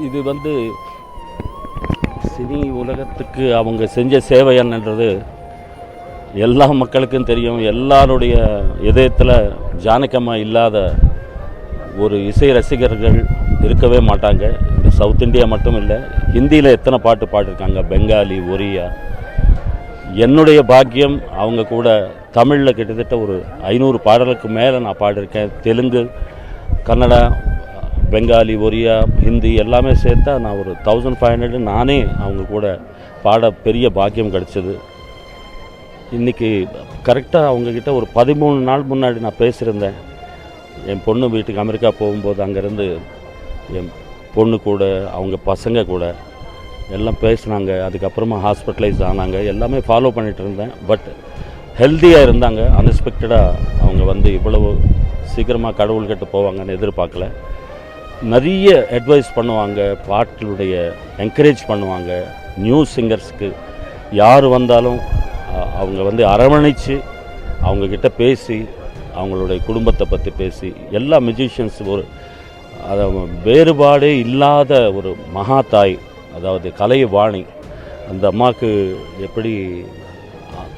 இது வந்து சினி உலகத்துக்கு அவங்க செஞ்ச சேவை என்னன்றது எல்லா மக்களுக்கும் தெரியும். எல்லாருடைய இதயத்தில் ஜானகம்மா இல்லாத ஒரு இசை ரசிகர்கள் இருக்கவே மாட்டாங்க. இந்த சவுத் இந்தியா மட்டும் இல்லை, ஹிந்தியில் எத்தனை பாட்டு பாடிருக்காங்க, பெங்காலி, ஒரியா. என்னுடைய பாக்கியம் அவங்க கூட தமிழில் கிட்டத்தட்ட ஒரு 500 பாடலுக்கு மேலே நான் பாடியிருக்கேன். தெலுங்கு, கன்னடா, பெங்காலி, ஒரியா, ஹிந்தி எல்லாமே சேர்த்தா நான் ஒரு 1500 நானே அவங்க கூட பாட பெரிய பாக்கியம் கிடச்சிது. இன்றைக்கி கரெக்டாக அவங்கக்கிட்ட ஒரு 13 நாள் முன்னாடி நான் பேசியிருந்தேன். என் பொண்ணு வீட்டுக்கு அமெரிக்கா போகும்போது அங்கேருந்து என் பொண்ணு கூட அவங்க பசங்க கூட எல்லாம் பேசினாங்க. அதுக்கப்புறமா ஹாஸ்பிட்டலைஸ் ஆனாங்க. எல்லாமே ஃபாலோ பண்ணிகிட்டு இருந்தேன். பட் ஹெல்த்தியாக இருந்தாங்க. அன்எக்ஸ்பெக்டடாக அவங்க வந்து இவ்வளவு சீக்கிரமாக கடவுள்கிட்ட போவாங்கன்னு எதிர்பார்க்கல. நிறைய அட்வைஸ் பண்ணுவாங்க, பாட்டுடைய என்கரேஜ் பண்ணுவாங்க. நியூ சிங்கர்ஸ்க்கு யார் வந்தாலும் அவங்க வந்து அரவணைச்சு அவங்கக்கிட்ட பேசி அவங்களுடைய குடும்பத்தை பற்றி பேசி எல்லா மியூசிஷியன்ஸ் ஒரு அதை வேறுபாடே இல்லாத ஒரு மகா தாய், அதாவது கலை வாணி. அந்த அம்மாவுக்கு எப்படி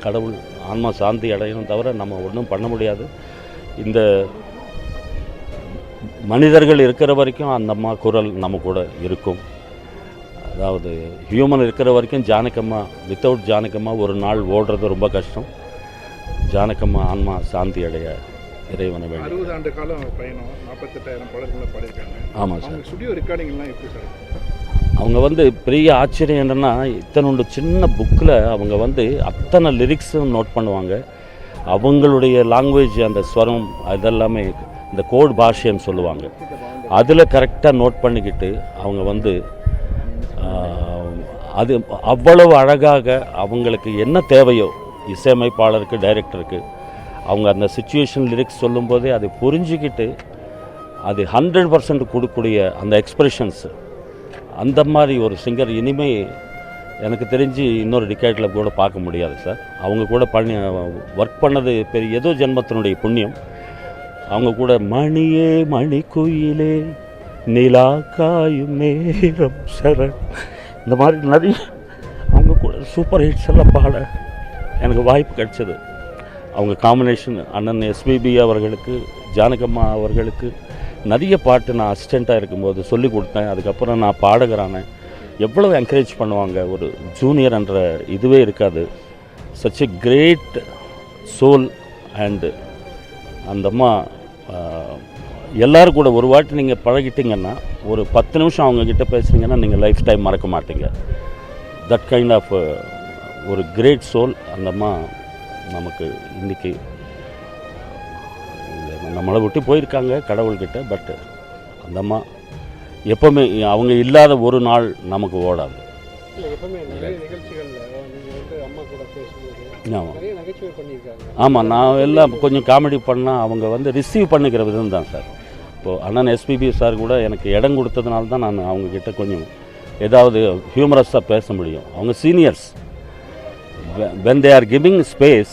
கடவுள் ஆன்மா சாந்தி அடையணும் தவிர நம்ம ஒன்றும் பண்ண முடியாது. இந்த மனிதர்கள் இருக்கிற வரைக்கும் அந்த அம்மா குரல் நம்ம கூட இருக்கும். அதாவது ஹியூமன் இருக்கிற வரைக்கும் ஜானகம்மா, வித்தவுட் ஜானகம்மா ஒரு நாள் ஓடுறது ரொம்ப கஷ்டம். ஜானகம்மா ஆன்மா சாந்தி அடைய இறைவனை வேண்டி. 60 ஆண்டு காலம் பயணம், 48,000 பாடல்களை பாடியிருக்காங்க. ஆமாம் சார். ஸ்டுடியோ ரெக்கார்டிங்லாம் எப்படி சார்? அவங்க வந்து பெரிய ஆச்சரியம் என்னென்னா, இத்தனை சின்ன புக்கில் அவங்க வந்து அத்தனை லிரிக்ஸும் நோட் பண்ணுவாங்க. அவங்களுடைய லாங்குவேஜ், அந்த ஸ்வரம் அதெல்லாமே இந்த கோட் பாஷைன்னு சொல்லுவாங்க, அதில் கரெக்டாக நோட் பண்ணிக்கிட்டு அவங்க வந்து அது அவ்வளவு அழகாக அவங்களுக்கு என்ன தேவையோ இசையமைப்பாளருக்கு, டைரக்டருக்கு அவங்க அந்த சிச்சுவேஷன் லிரிக்ஸ் சொல்லும்போதே அதை புரிஞ்சுக்கிட்டு அது 100% கொடுக்கக்கூடிய அந்த எக்ஸ்ப்ரெஷன்ஸ், அந்த மாதிரி ஒரு சிங்கர் இனிமே எனக்கு தெரிஞ்சு இன்னொரு டிகேட்டில் கூட பார்க்க முடியாது சார். அவங்க கூட ஒர்க் பண்ணது பெரிய ஏதோ ஜென்மத்தினுடைய புண்ணியம். அவங்க கூட மணியே மணிக்குயிலே நிலா காயும் நேரம் சரண், இந்த மாதிரி நிறைய அவங்க கூட சூப்பர் ஹிட்ஸ் எல்லாம் பாட எனக்கு வாய்ப்பு கிடைச்சது. அவங்க காம்பினேஷன் அண்ணன் எஸ்பிபி அவர்களுக்கு, ஜானகம்மா அவர்களுக்கு நிறைய பாட்டு நான் அசிஸ்டண்ட்டாக இருக்கும்போது சொல்லி கொடுத்தேன். அதுக்கப்புறம் நான் பாடகரானேன். எவ்வளோ என்கரேஜ் பண்ணுவாங்க. ஒரு ஜூனியர் என்ற இதுவே இருக்காது. Such a great soul. And அந்த அம்மா எல்லோரும் கூட ஒரு வாட்டி நீங்கள் பழகிட்டிங்கன்னா, ஒரு 10 நிமிஷம் அவங்கக்கிட்ட பேசுனீங்கன்னா நீங்கள் லைஃப் டைம் மறக்க மாட்டீங்க. தட் கைண்ட் ஆஃப் ஒரு கிரேட் சோல் அந்த அம்மா நமக்கு இன்றைக்கி நம்மளை விட்டு போயிருக்காங்க கடவுள்கிட்ட. பட் அந்த அம்மா எப்போவுமே அவங்க இல்லாத ஒரு நாள் நமக்கு ஓடாது. ஆமாம், நான் எல்லாம் கொஞ்சம் காமெடி பண்ணால் அவங்க வந்து ரிசீவ் பண்ணிக்கிற விதம் தான் சார். இப்போது அண்ணன் எஸ்பிபி சார் கூட எனக்கு இடம் கொடுத்ததுனால தான் நான் அவங்கக்கிட்ட கொஞ்சம் ஏதாவது ஹியூமரஸாக பேச முடியும். அவங்க seniors. when they are giving space,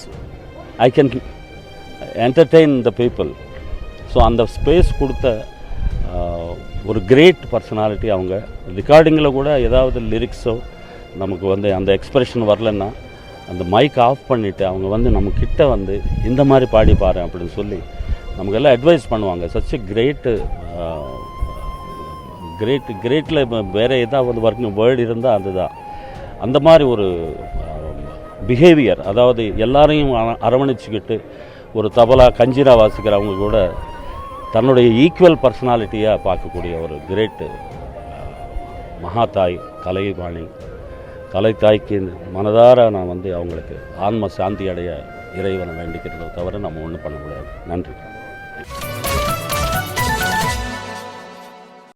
I can entertain the people. So அந்த ஸ்பேஸ் கொடுத்த ஒரு கிரேட் பர்சனாலிட்டி அவங்க. ரெக்கார்டிங்கில் கூட ஏதாவது லிரிக்ஸோ நமக்கு வந்து அந்த எக்ஸ்ப்ரெஷன் வரலன்னா அந்த மைக் ஆஃப் பண்ணிவிட்டு அவங்க வந்து நம்மக்கிட்ட வந்து இந்த மாதிரி பாடி பாரு அப்படின்னு சொல்லி நமக்கெல்லாம் அட்வைஸ் பண்ணுவாங்க. சச் எ கிரேட்டில் வேறு ஏதாவது ஒர்க்கிங் வேர்டு இருந்தால் அதுதான். அந்த மாதிரி ஒரு பிஹேவியர், அதாவது எல்லாரையும் அரவணைச்சிக்கிட்டு ஒரு தபலா கஞ்சிரா வாசிக்கிறவங்க கூட தன்னுடைய ஈக்குவல் பர்சனாலிட்டியாக பார்க்கக்கூடிய ஒரு கிரேட்டு மகாதாய் கலைவாணி. கலைத்தாய்க்கு மனதார நான் வந்து அவங்களுக்கு ஆன்ம சாந்தி அடைய இறைவனை வேண்டிக்கிறத தவிர நம்ம ஒன்றும் பண்ண முடியாது. நன்றி.